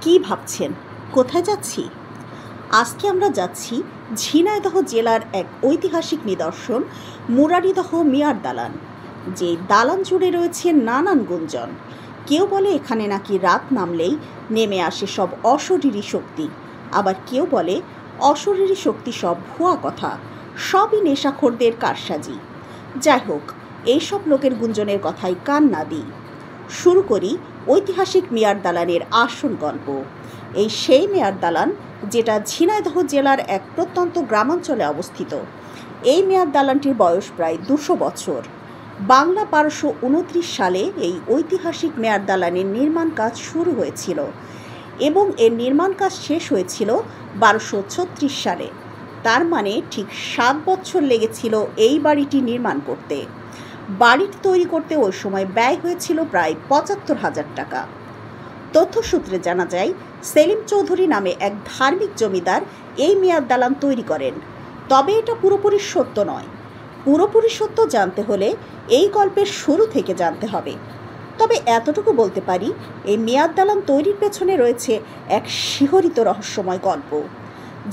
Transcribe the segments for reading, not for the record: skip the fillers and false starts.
কি ভাবছেন কোথায় যাচ্ছি? আজকে আমরা যাচ্ছি ঝিনাইদহ জেলার এক ঐতিহাসিক নিদর্শন মুরারিদহ মিয়ার দালান। যে দালান জুড়ে রয়েছে নানান গুঞ্জন। কেউ বলে এখানে নাকি রাত নামলেই নেমে আসে সব অশরীরী শক্তি, আবার কেউ বলে অশরীরী শক্তি সব ভুয়া কথা, সবই নেশাখোরদের কারসাজি। যাই হোক, এইসব লোকের গুঞ্জনের কথাই কান না দিই। শুরু করি ঐতিহাসিক মিয়ার দালানের আসল গল্প। এই সেই মিয়ার দালান যেটা ঝিনাইদহ জেলার এক প্রত্যন্ত গ্রামাঞ্চলে অবস্থিত। এই মিয়ার দালানটির বয়স প্রায় 200 বছর। বাংলা 1229 সালে এই ঐতিহাসিক মিয়ার দালানের নির্মাণ কাজ শুরু হয়েছিল এবং এর নির্মাণ কাজ শেষ হয়েছিল 1236 সালে। তার মানে ঠিক 7 বছর লেগেছিল এই বাড়িটি নির্মাণ করতে। বাড়িটি তৈরি করতে ওই সময় ব্যয় হয়েছিল প্রায় 75,000 টাকা। তথ্যসূত্রে জানা যায়, সেলিম চৌধুরী নামে এক ধার্মিক জমিদার এই মিয়ার দালান তৈরি করেন। তবে এটা পুরোপুরি সত্য নয়। পুরোপুরি সত্য জানতে হলে এই গল্পের শুরু থেকে জানতে হবে। তবে এতটুকু বলতে পারি, এই মিয়ার দালান তৈরির পেছনে রয়েছে এক শিহরিত রহস্যময় গল্প,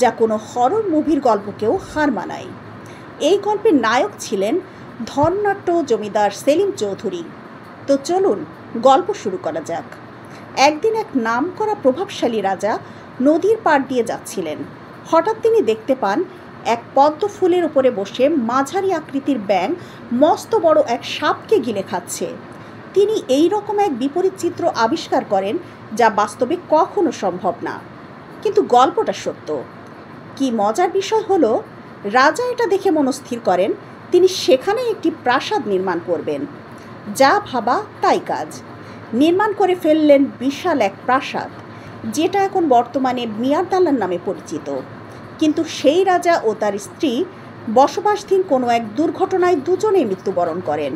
যা কোনো হরর মুভির গল্পকেও হার মানায়। এই গল্পের নায়ক ছিলেন ধর্নাঢ্য জমিদার সেলিম চৌধুরী। তো চলুন গল্প শুরু করা যাক। একদিন এক নামকরা প্রভাবশালী রাজা নদীর পাড় দিয়ে যাচ্ছিলেন। হঠাৎ তিনি দেখতে পান এক পদ্ম ফুলের উপরে বসে মাঝারি আকৃতির ব্যাঙ মস্ত বড় এক সাপকে গিলে খাচ্ছে। তিনি এই রকম এক বিপরীত চিত্র আবিষ্কার করেন, যা বাস্তবে কখনো সম্ভব না। কিন্তু গল্পটা সত্য। কি মজার বিষয় হলো, রাজা এটা দেখে মনস্থির করেন তিনি সেখানে একটি প্রাসাদ নির্মাণ করবেন। যা ভাবা তাই কাজ। নির্মাণ করে ফেললেন বিশাল এক প্রাসাদ, যেটা এখন বর্তমানে মিয়ার দালান নামে পরিচিত। কিন্তু সেই রাজা ও তার স্ত্রী বসবাসধীন কোনো এক দুর্ঘটনায় দুজনেই মৃত্যুবরণ করেন।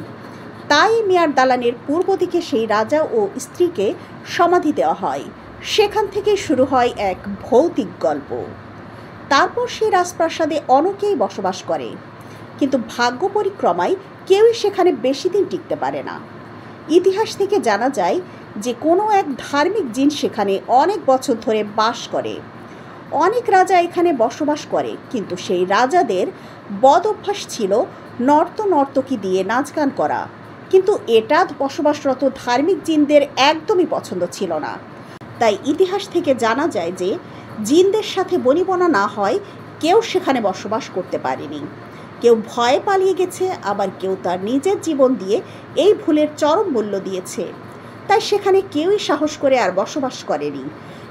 তাই মিয়ার দালানের পূর্ব দিকে সেই রাজা ও স্ত্রীকে সমাধি দেওয়া হয়। সেখান থেকেই শুরু হয় এক ভৌতিক গল্প। তারপর সেই রাজপ্রাসাদে অনেকেই বসবাস করে, কিন্তু ভাগ্য পরিক্রমায় কেউই সেখানে বেশি দিন টিকতে পারে না। ইতিহাস থেকে জানা যায় যে কোনো এক ধার্মিক জিন সেখানে অনেক বছর ধরে বাস করে। অনেক রাজা এখানে বসবাস করে, কিন্তু সেই রাজাদের বদ অভ্যাস ছিল নর্তকী দিয়ে নাচ গান করা। কিন্তু এটা বসবাসরত ধার্মিক জিনদের একদমই পছন্দ ছিল না। তাই ইতিহাস থেকে জানা যায় যে জিনদের সাথে বনিবনা না হয় কেউ সেখানে বসবাস করতে পারেনি। কেউ ভয়ে পালিয়ে গেছে, আবার কেউ তার নিজের জীবন দিয়ে এই ভুলের চরম মূল্য দিয়েছে। তাই সেখানে কেউই সাহস করে আর বসবাস করেনি।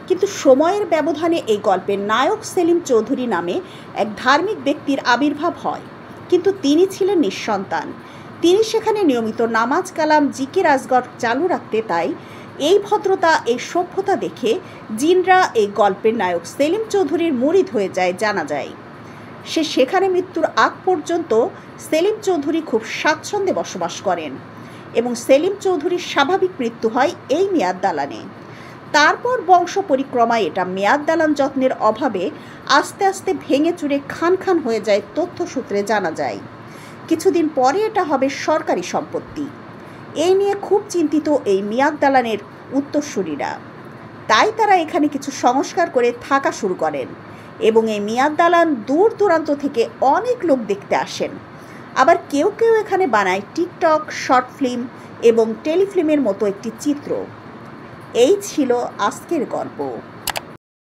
কিন্তু সময়ের ব্যবধানে এই গল্পের নায়ক সেলিম চৌধুরী নামে এক ধার্মিক ব্যক্তির আবির্ভাব হয়। কিন্তু তিনি ছিলেন নিঃসন্তান। তিনি সেখানে নিয়মিত নামাজ কালাম জিকির আজগর চালু রাখতে, তাই এই ভদ্রতা এই সভ্যতা দেখে জিনরা এই গল্পের নায়ক সেলিম চৌধুরীর মুরিদ হয়ে যায় জানা যায়। সেখানে মৃত্যুর আগ পর্যন্ত সেলিম চৌধুরী খুব স্বাচ্ছন্দ্যে বসবাস করেন এবং সেলিম চৌধুরীর স্বাভাবিক মৃত্যু হয় এই মিয়ার দালানে। তারপর বংশ পরিক্রমায় এটা মিয়ার দালান যত্নের অভাবে আস্তে আস্তে ভেঙে চুরে খান খান হয়ে যায় তথ্যসূত্রে জানা যায়। কিছুদিন পরে এটা হবে সরকারি সম্পত্তি। এই নিয়ে খুব চিন্তিত এই মিয়ার দালানের উত্তরসূরিরা। তাই তারা এখানে কিছু সংস্কার করে থাকা শুরু করেন এবং এই মিয়ার দালান দূর দূরান্ত থেকে অনেক লোক দেখতে আসেন। আবার কেউ কেউ এখানে বানায় টিকটক, শর্ট ফিল্ম এবং টেলিফিল্মের মতো একটি চিত্র। এই ছিল আজকের গল্প।